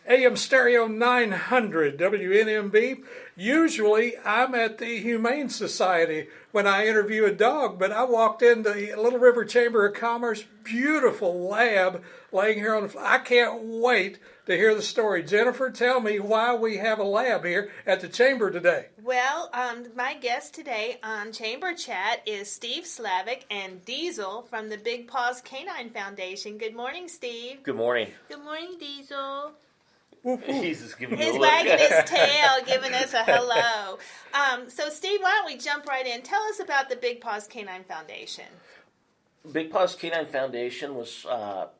AM Stereo 900 WNMB. Usually I'm at the Humane Society when I interview a dog, but I walked into the Little River Chamber of Commerce, beautiful lab laying here on the floor. I can't wait to hear the story. Jennifer, tell me why we have a lab here at the Chamber today. Well, my guest today on Chamber Chat is Steve Slavic and Diesel from the Big Paws Canine Foundation. Good morning, Steve. Good morning. Good morning, Diesel. He's just giving you a He's look. wagging his tail, giving us a hello. So, Steve, why don't we jump right in? Tell us about the Big Paws Canine Foundation. Big Paws Canine Foundation was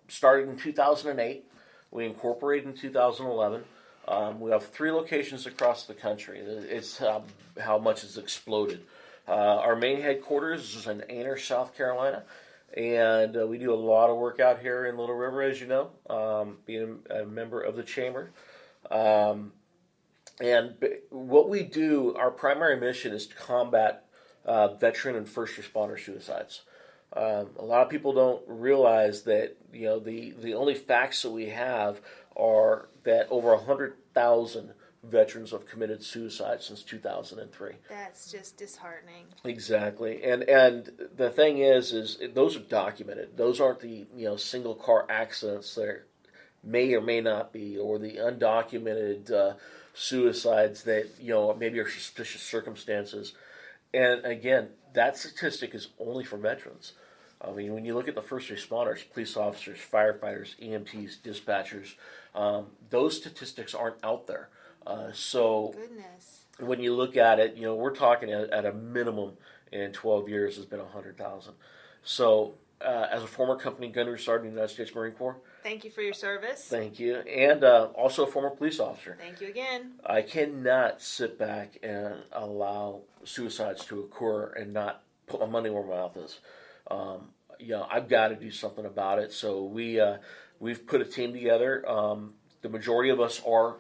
started in 2008. We incorporated in 2011. We have 3 locations across the country. It's how much it's exploded. Our main headquarters is in Aner, South Carolina. And we do a lot of work out here in Little River, as you know, being a member of the Chamber. And what we do, our primary mission is to combat veteran and first responder suicides. A lot of people don't realize that, you know, the only facts that we have are that over 100,000 veterans have committed suicide since 2003. That's just disheartening. Exactly, and the thing is those are documented. Those aren't the single car accidents that may or may not be, or the undocumented suicides that maybe are suspicious circumstances. And again, that statistic is only for veterans. I mean, when you look at the first responders, police officers, firefighters, EMTs, dispatchers, those statistics aren't out there. So Goodness. When you look at it, we're talking at a minimum in 12 years has been 100,000. So as a former company gunner sergeant in the United States Marine Corps. Thank you for your service. Thank you. And also a former police officer. Thank you again. I cannot sit back and allow suicides to occur and not put my money where my mouth is. I've got to do something about it. So we've put a team together. The majority of us are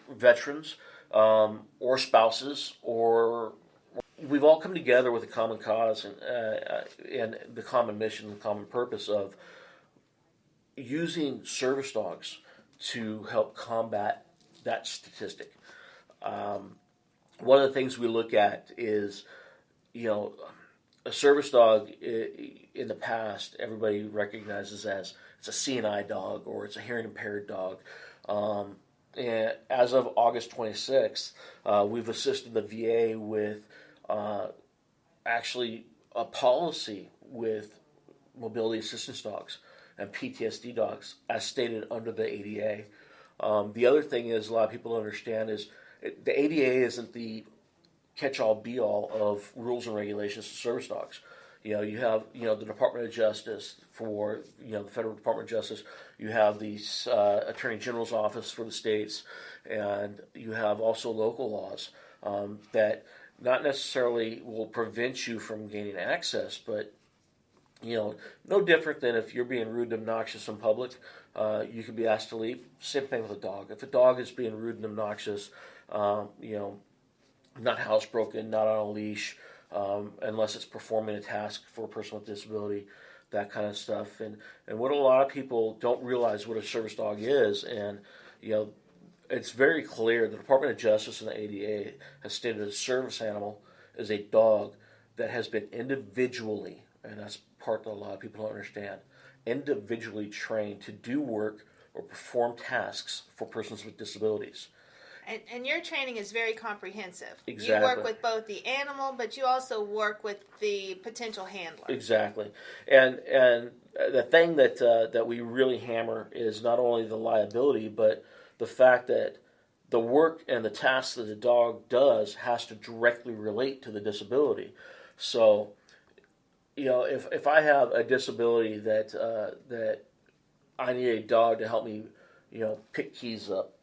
veterans or spouses, or we've all come together with a common cause and the common mission, the common purpose of using service dogs to help combat that statistic. One of the things we look at is, a service dog in the past, everybody recognizes as it's a CNI dog or it's a hearing impaired dog. And as of August 26th, we've assisted the VA with actually a policy with mobility assistance dogs and PTSD dogs, as stated under the ADA. The other thing is, a lot of people don't understand is the ADA isn't the catch-all, be-all of rules and regulations for service dogs. You have, the Department of Justice for, the Federal Department of Justice. You have the Attorney General's Office for the states, and you have also local laws that not necessarily will prevent you from gaining access, but, no different than if you're being rude and obnoxious in public, you can be asked to leave. Same thing with a dog. If a dog is being rude and obnoxious, not housebroken, not on a leash, unless it's performing a task for a person with disability, that kind of stuff. And what a lot of people don't realize what a service dog is, and it's very clear. The Department of Justice and the ADA has stated a service animal is a dog that has been individually, and that's part that a lot of people don't understand, individually trained to do work or perform tasks for persons with disabilities. And your training is very comprehensive. Exactly. You work with both the animal, but you also work with the potential handler. Exactly. And the thing that we really hammer is not only the liability, but the fact that the work and the tasks that the dog does has to directly relate to the disability. So, if I have a disability that I need a dog to help me, pick keys up,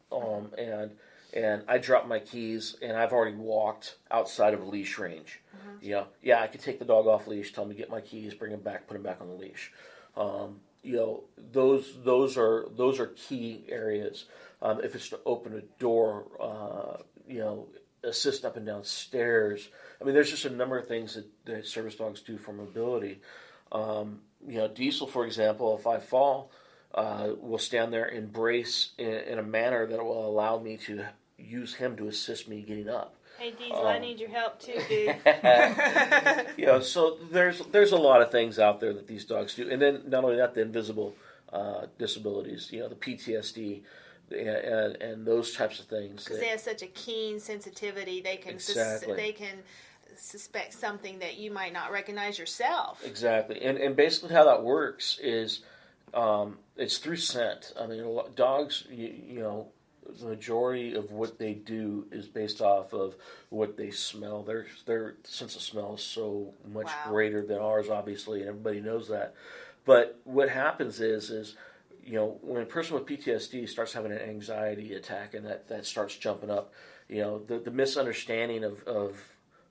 and I drop my keys, and I've already walked outside of a leash range. Mm-hmm. I could take the dog off leash, tell him to get my keys, bring him back, put him back on the leash. Those are key areas. If it's to open a door, assist up and down stairs. I mean, there's just a number of things that service dogs do for mobility. Diesel, for example, if I fall, will stand there and brace in a manner that will allow me to use him to assist me getting up. Hey Diesel, I need your help too, dude. So there's a lot of things out there that these dogs do, and then not only that, the invisible disabilities, the PTSD, and those types of things. Because they have such a keen sensitivity, they can suspect something that you might not recognize yourself. Exactly, and basically how that works is it's through scent. I mean, dogs, the majority of what they do is based off of what they smell. Their sense of smell is so much greater than ours, obviously, and everybody knows that. But what happens is when a person with PTSD starts having an anxiety attack and that starts jumping up, the misunderstanding of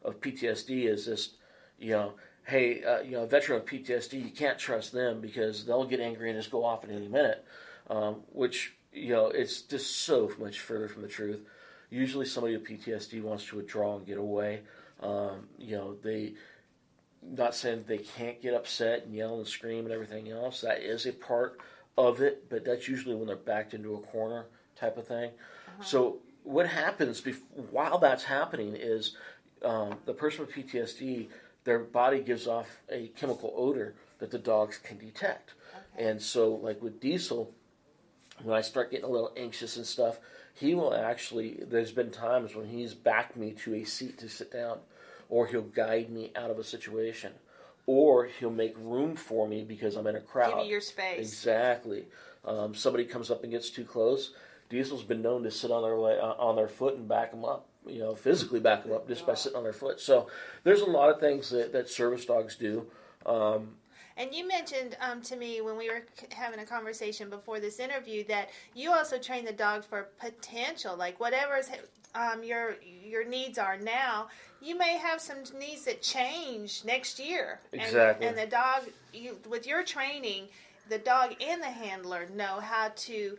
PTSD is just, hey, a veteran with PTSD, you can't trust them because they'll get angry and just go off at any minute, which, it's just so much further from the truth. Usually somebody with PTSD wants to withdraw and get away. They, not saying they can't get upset and yell and scream and everything else. That is a part of it, but that's usually when they're backed into a corner type of thing. So what happens while that's happening is the person with PTSD, their body gives off a chemical odor that the dogs can detect. And so, like with Diesel, when I start getting a little anxious and stuff, he will actually, there's been times when he's backed me to a seat to sit down, or he'll guide me out of a situation, or he'll make room for me because I'm in a crowd. Give you your space. Exactly. Somebody comes up and gets too close. Diesel's been known to sit on their foot and back them up, physically back them up just by sitting on their foot. So there's a lot of things that service dogs do. And you mentioned to me when we were having a conversation before this interview that you also train the dog for potential, like whatever your needs are now. You may have some needs that change next year. Exactly. And the dog, with your training, the dog and the handler know how to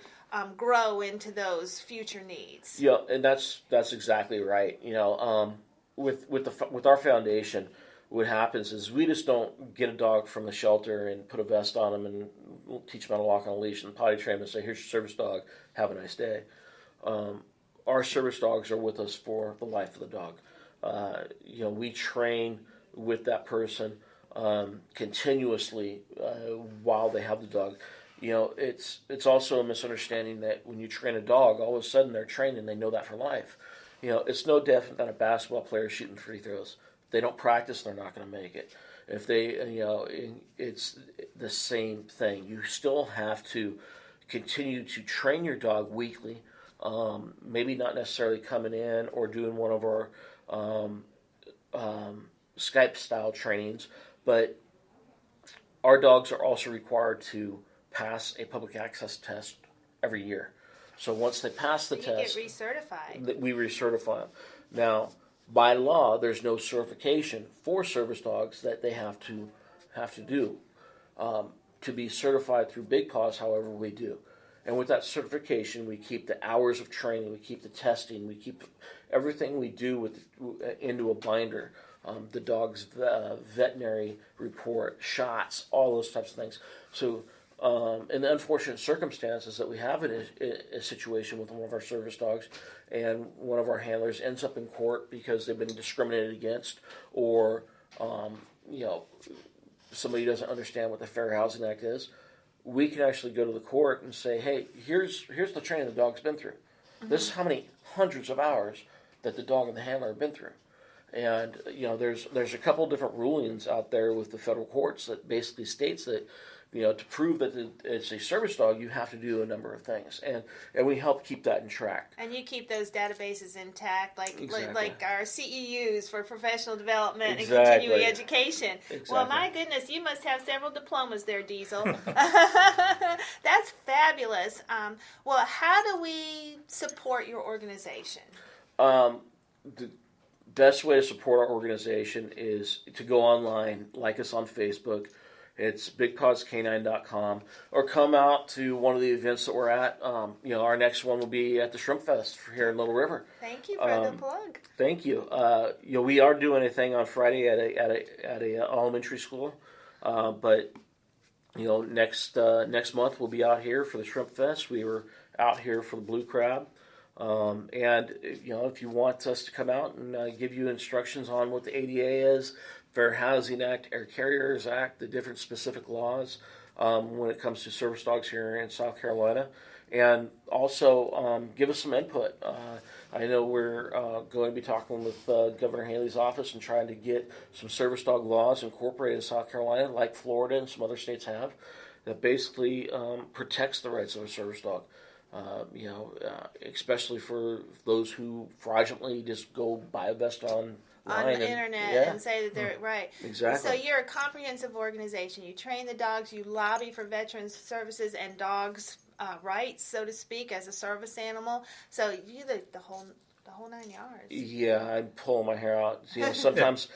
grow into those future needs. Yeah, and that's exactly right. With our foundation, what happens is we just don't get a dog from the shelter and put a vest on them and teach them how to walk on a leash and potty train them and say, here's your service dog, have a nice day. Our service dogs are with us for the life of the dog. We train with that person continuously while they have the dog. It's also a misunderstanding that when you train a dog, all of a sudden they're trained and they know that for life. It's no different than a basketball player shooting free throws. If they don't practice, they're not going to make it. If they, it's the same thing. You still have to continue to train your dog weekly. Maybe not necessarily coming in or doing one of our Skype style trainings, but our dogs are also required to pass a public access test every year. So once they pass the test, you get recertified. We recertify them. Now, by law, there's no certification for service dogs that they have to do. To be certified through Big Paws, however, we do. And with that certification, we keep the hours of training, we keep the testing, we keep everything we do into a binder. The dog's veterinary report, shots, all those types of things. So in the unfortunate circumstances that we have in a situation with one of our service dogs and one of our handlers ends up in court because they've been discriminated against, or somebody doesn't understand what the Fair Housing Act is, we can actually go to the court and say, hey, here's the training the dog's been through. Mm-hmm. This is how many hundreds of hours that the dog and the handler have been through. And there's a couple different rulings out there with the federal courts that basically states that to prove that it's a service dog, you have to do a number of things, and we help keep that in track. And you keep those databases intact, Exactly. like our CEUs for professional development Exactly. and continuing education. Exactly. Well, my goodness, you must have several diplomas there, Diesel. That's fabulous. Well, how do we support your organization? The best way to support our organization is to go online, like us on Facebook. It's bigpawscanine.com, or come out to one of the events that we're at. Our next one will be at the Shrimp Fest here in Little River. Thank you for the plug. Thank you. We are doing a thing on Friday at a elementary school, but Next month we'll be out here for the Shrimp Fest. We were out here for the Blue Crab. And if you want us to come out and give you instructions on what the ADA is, Fair Housing Act, Air Carriers Act, the different specific laws when it comes to service dogs here in South Carolina, and also give us some input. I know we're going to be talking with Governor Haley's office and trying to get some service dog laws incorporated in South Carolina, like Florida and some other states have, that basically protects the rights of a service dog. Especially for those who fraudulently just go buy a vest on the internet and say that they're right. Exactly. So you're a comprehensive organization. You train the dogs. You lobby for veterans services and dogs' rights, so to speak, as a service animal. So you the whole 9 yards. Yeah, I'm pulling my hair out. Sometimes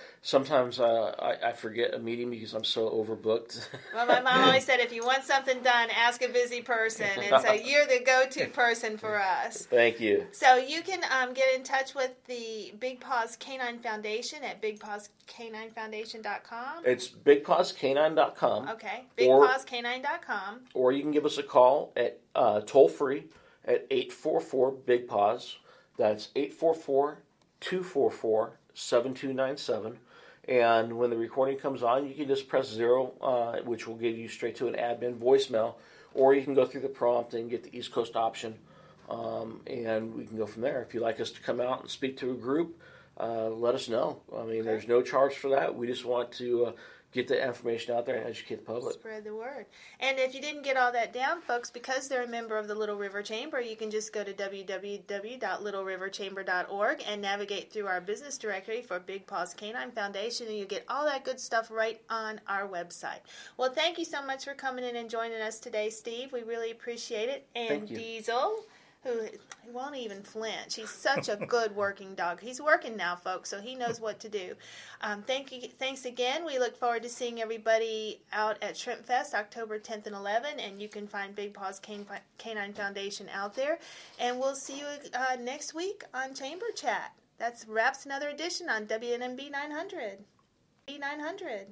I forget a meeting because I'm so overbooked. Well, my mom always said, if you want something done, ask a busy person. And so you're the go-to person for us. Thank you. So you can get in touch with the Big Paws Canine Foundation at bigpawscaninefoundation.com. It's bigpawscanine.com. Okay, bigpawscanine.com. Or you can give us a call at toll-free at 844-BIG-PAWS. That's 844-244-7297. And when the recording comes on, you can just press 0, which will get you straight to an admin voicemail. Or you can go through the prompt and get the East Coast option. And we can go from there. If you'd like us to come out and speak to a group, let us know. I mean, there's no charge for that. We just want to get the information out there and educate the public. Spread the word. And if you didn't get all that down, folks, because they're a member of the Little River Chamber, you can just go to www.littleriverchamber.org and navigate through our business directory for Big Paws Canine Foundation, and you get all that good stuff right on our website. Well, thank you so much for coming in and joining us today, Steve. We really appreciate it. And thank you. Diesel, who won't even flinch. He's such a good working dog. He's working now, folks, so he knows what to do. Thanks again. We look forward to seeing everybody out at Shrimp Fest, October 10th and 11th, and you can find Big Paws Canine Foundation out there. And we'll see you next week on Chamber Chat. That wraps another edition on WNMB 900. B900.